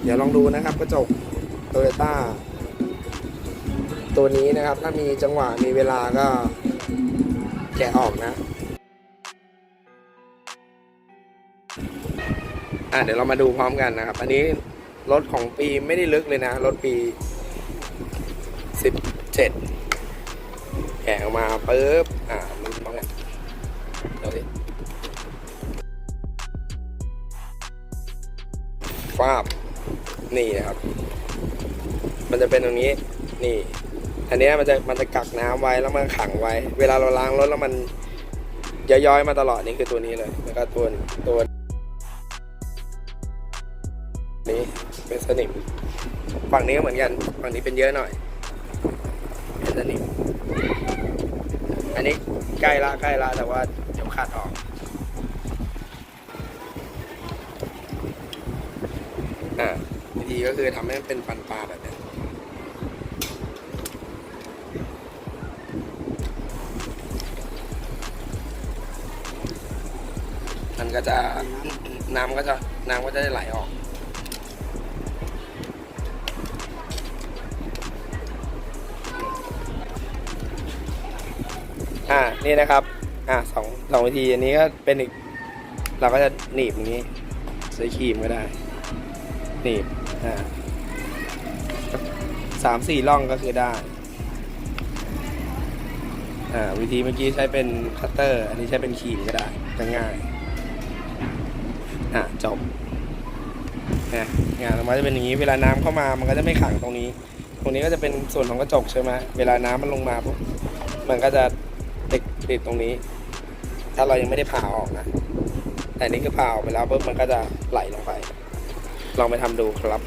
เดี๋ยวลองดูนะครับกระจกโตโยต้าตัวนี้นะครับถ้ามีจังหวะมีเวลาก็แกะออกนะเดี๋ยวเรามาดูพร้อมกันนะครับอันนี้รถของปีไม่ได้ลึกเลยนะรถปี17แกะออกมาปุ๊บมันต้องเนี่ยเดี๋ยวดิฟาบนี่นะครับมันจะเป็นตรงนี้นี่อันนี้มันจะกักน้ำไว้แล้วมันขังไว้เวลาเราล้างรถแล้วมันย้อยมาตลอดนี่คือตัวนี้เลยแล้วก็ตัวนี้เป็นสนิมฝั่งนี้ก็เหมือนกันฝั่งนี้เป็นเยอะหน่อยเป็นสนิมอันนี้ใกล้ละแต่ว่าเดี๋ยวขาดออกวิธีก็คือทำให้มันเป็นฟันปลาแบบนี้มันก็จะน้ำก็จะได้ไหลออกนี่นะครับสองวิธีอันนี้ก็เป็นอีกเราก็จะหนีบอย่างนี้ใช้ครีมก็ได้หนีบ3-4ร่องก็คือได้วิธีเมื่อกี้ใช้เป็นคัตเตอร์อันนี้ใช้เป็นครีมก็ได้ง่ายจบงานมันจะเป็นอย่างนี้เวลาน้ำเข้ามามันก็จะไม่ขังตรงนี้ก็จะเป็นส่วนของกระจกใช่ไหมเวลาน้ำมันลงมาปุ๊บมันก็จะติดตรงนี้ถ้าเรายังไม่ได้ผ่าออกนะแต่นี่คือผ่าออกไปแล้วปุ๊บมันก็จะไหลลงไปลองไปทำดูครับ